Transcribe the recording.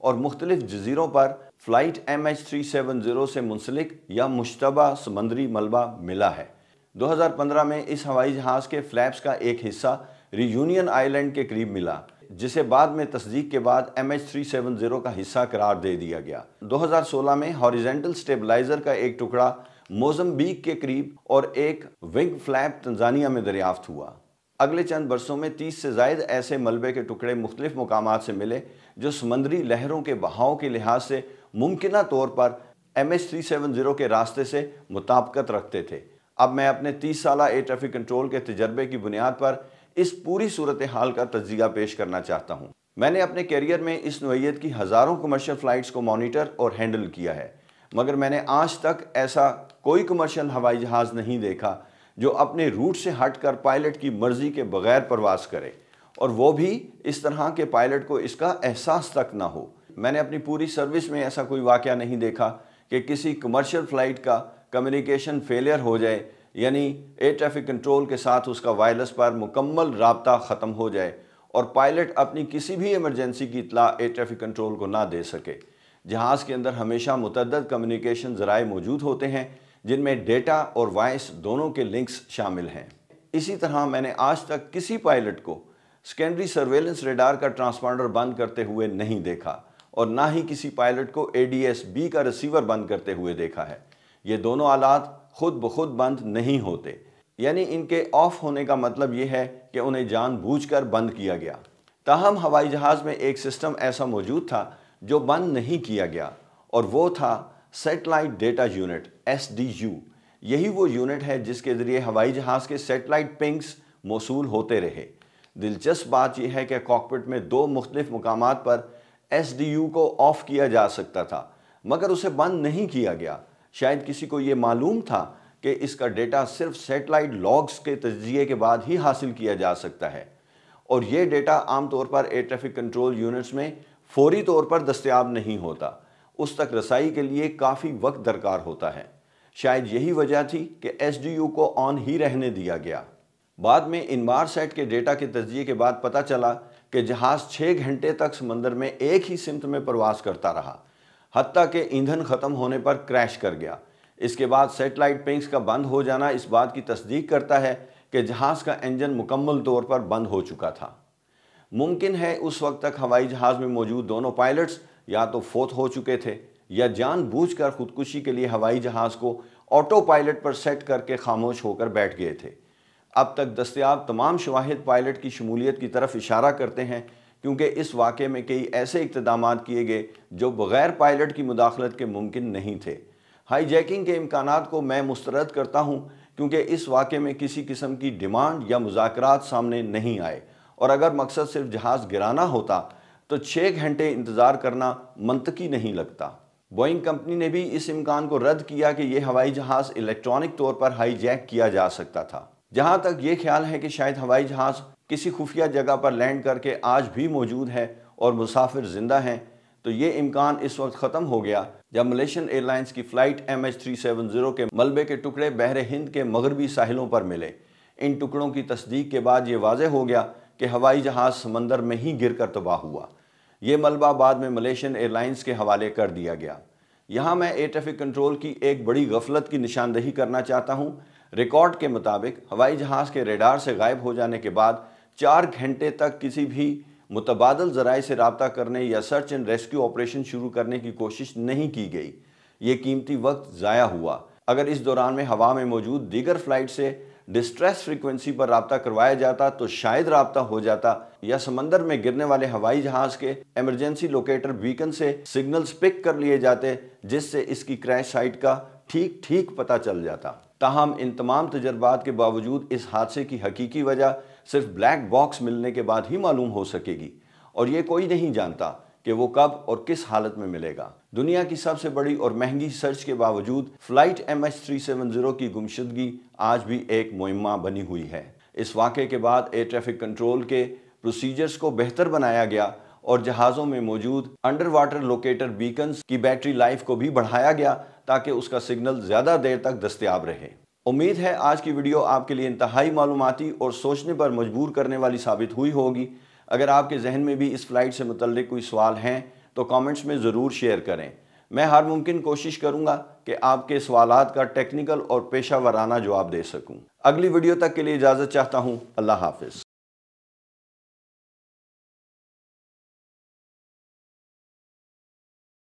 اور مختلف جزیروں پر فلائٹ MH370 سے منسلک یا مشتبہ سمندری ملبہ ملا ہے۔ 2015 میں اس ہوائی جہاز کے فلیپس کا ایک حصہ ریونین آئی لینڈ کے قریب ملا، جسے بعد میں تصدیق کے بعد MH370 کا حصہ قرار دے دیا گیا۔ 2016 میں ہاریزنٹل سٹیبلائزر کا ایک ٹکڑا موزمبیق کے قریب اور ایک ونگ فلیپ تنزانیہ میں دریافت ہوا۔ اگلے چند برسوں میں 30 سے زائد ایسے ملبے کے ٹکڑے مختلف مقامات سے ملے جو سمندری لہروں کے بہاؤ کے لحاظ سے ممکنہ طور پر MH370 کے راستے سے مطابقت رکھتے تھے۔ اب میں اپنے 30 سالہ ایئر ٹریفک کنٹرول کے تجربے کی بنیاد پر اس پوری صورتحال کا تجزیہ پیش کرنا چاہتا ہوں۔ میں نے اپنے کیریئر میں اس نوعیت کی ہزاروں کمرشل فلائٹس کو مانیٹر اور ہینڈل کیا ہے، مگر میں نے آج تک ایسا کوئی کمرشل ہوائی جہاز نہیں دیکھا جو اپنے روٹ سے ہٹ کر پائلٹ کی مرضی کے بغیر پرواز کرے، اور وہ بھی اس طرح کہ پائلٹ کو اس کا احساس تک نہ ہو۔ میں نے اپنی پوری سروس میں ایسا کوئی واقعہ نہیں دیکھا کہ کسی کمرشل فلائٹ کا کمیونیکیشن فیلئر ہو جائے، یعنی ایئر ٹریفک کنٹرول کے ساتھ اس کا وائرلیس پر مکمل رابطہ ختم ہو جائے اور پائلٹ اپنی کسی بھی ایمرجنسی کی اطلاع ایئر ٹریفک کنٹرول کو نہ دے سکے۔ جہاز کے اندر ہمیشہ متعدد کمیونیکیشن ذرائع موجود ہوتے ہیں جن میں ڈیٹا اور وائس دونوں کے لنکس شامل ہیں۔ اسی طرح میں نے آج تک کسی پائلٹ کو سیکنڈری سرویلنس ریڈار کا ٹرانسپانڈر بند کرتے ہوئے نہیں دیکھا، اور نہ ہی کسی پائلٹ کو ADS-B کا ریسیور بند کرتے ہوئے دیکھا ہے۔ یہ دونوں آلات خود بخود بند نہیں ہوتے، یعنی ان کے آف ہونے کا مطلب یہ ہے کہ انہیں جان بوجھ کر بند کیا گیا۔ تاہم ہوائی جہاز میں ایک سسٹم ایسا موجود تھا جو بند نہیں کیا گیا، اور وہ تھا سیٹلائٹ ڈیٹا یونٹ SDU۔ یہی وہ یونٹ ہے جس کے ذریعے ہوائی جہاز کے سیٹلائٹ پنگز موصول ہوتے رہے۔ دلچسپ بات یہ ہے کہ کاکپٹ میں 2 مختلف مقامات پر SDU کو آف کیا جا سکتا تھا، مگر اسے بند نہیں کیا گیا۔ شاید کسی کو یہ معلوم تھا کہ اس کا ڈیٹا صرف سیٹلائٹ لاگز کے تجزیے کے بعد ہی حاصل کیا جا سکتا ہے، اور یہ ڈیٹا عام طور per air traffic control units میں فوری طور پر دستیاب نہیں ہوتا۔ اس تک رسائی کے لیے کافی وقت درکار ہوتا ہے۔ شاید یہی وجہ تھی کہ SDU کو آن ہی رہنے دیا گیا۔ بعد میں انمار سیٹ کے ڈیٹا کے تجزیے کے بعد پتہ چلا کہ جہاز 6 گھنٹے تک سمندر میں ایک ہی سمت میں پرواز کرتا رہا، حتیٰ کہ ایندھن ختم ہونے پر کریش کر گیا۔ اس کے بعد سیٹلائٹ پنگز کا بند ہو جانا اس بات کی تصدیق کرتا ہے کہ جہاز کا انجن مکمل طور پر بند ہو چکا تھا۔ ممکن ہے اس وقت تک ہوائی جہاز میں موجود دونوں پائلٹس یا تو فوت ہو چکے تھے یا جان بوجھ کر خودکشی کے لیے ہوائی جہاز کو آٹو پائلٹ پر سیٹ کر کے خاموش ہو کر بیٹھ گئے تھے۔ اب تک دستیاب تمام شواہد پائلٹ کی شمولیت کی طرف اشارہ کرتے ہیں، کیونکہ اس واقعے میں کئی ایسے اقتدامات کیے گئے جو بغیر پائلٹ کی مداخلت کے ممکن نہیں تھے۔ ہائی جیکنگ کے امکانات کو میں مسترد کرتا ہوں، کیونکہ اس واقعے میں کسی قسم کی ڈیمانڈ یا مذاکرات سامنے نہیں آئے، اور اگر مقصد صرف جہاز گرانا ہوتا تو 6 گھنٹے انتظار کرنا منطقی نہیں لگتا۔ بوئنگ کمپنی نے بھی اس امکان کو رد کیا کہ یہ ہوائی جہاز الیکٹرانک طور پر ہائی جیک کیا جا سکتا تھا۔ جہاں تک یہ خیال ہے کہ شاید ہوائی جہاز کسی خفیہ جگہ پر لینڈ کر کے آج بھی موجود ہے اور مسافر زندہ ہیں، تو یہ امکان اس وقت ختم ہو گیا جب ملیشین ایئر لائنز کی فلائٹ MH370 کے ملبے کے ٹکڑے بحر ہند کے مغربی ساحلوں پر ملے۔ ان ٹکڑوں کی تصدیق کے بعد یہ واضح ہو گیا کہ ہوائی جہاز سمندر میں ہی گر کر تباہ ہوا۔ یہ ملبہ بعد میں ملیشین ایئر لائنز کے حوالے کر دیا گیا۔ یہاں میں ایئر ٹریفک کنٹرول کی ایک بڑی غفلت کی نشاندہی کرنا چاہتا ہوں۔ ریکارڈ کے مطابق ہوائی جہاز کے ریڈار سے غائب ہو جانے کے بعد 4 گھنٹے تک کسی بھی متبادل ذرائع سے رابطہ کرنے یا سرچ اینڈ ریسکیو آپریشن شروع کرنے کی کوشش نہیں کی گئی۔ یہ قیمتی وقت ضائع ہوا۔ اگر اس دوران میں ہوا میں موجود دیگر فلائٹ سے ڈسٹریس فریکوینسی پر رابطہ کروایا جاتا تو شاید رابطہ ہو جاتا، یا سمندر میں گرنے والے ہوائی جہاز کے ایمرجنسی لوکیٹر بیکن سے سگنلز پک کر لیے جاتے، جس سے اس کی کریش سائٹ کا ٹھیک پتہ چل جاتا۔ تاہم ان تمام تجربات کے باوجود اس حادثے کی حقیقی وجہ صرف بلیک باکس ملنے کے بعد ہی معلوم ہو سکے گی، اور یہ کوئی نہیں جانتا کہ وہ کب اور کس حالت میں ملے گا۔ دنیا کی سب سے بڑی اور مہنگی سرچ کے باوجود فلائٹ MH370 کی گمشدگی آج بھی ایک معمہ بنی ہوئی ہے۔ اس واقعے کے بعد ایئر ٹریفک کنٹرول کے پروسیجرز کو بہتر بنایا گیا اور جہازوں میں موجود انڈر واٹر لوکیٹر بیکنز کی بیٹری لائف کو بھی بڑھایا گیا تاکہ اس کا سگنل زیادہ دیر تک دستیاب رہے۔ امید ہے آج کی ویڈیو آپ کے لیے انتہائی معلوماتی اور سوچنے پر مجبور کرنے والی ثابت ہوئی ہوگی۔ اگر آپ کے ذہن میں بھی اس فلائٹ سے متعلق کوئی سوال ہیں تو کامنٹس میں ضرور شیئر کریں۔ میں ہر ممکن کوشش کروں گا کہ آپ کے سوالات کا ٹیکنیکل اور پیشہ ورانہ جواب دے سکوں۔ اگلی ویڈیو تک کے لیے اجازت چاہتا ہوں۔ اللہ حافظ۔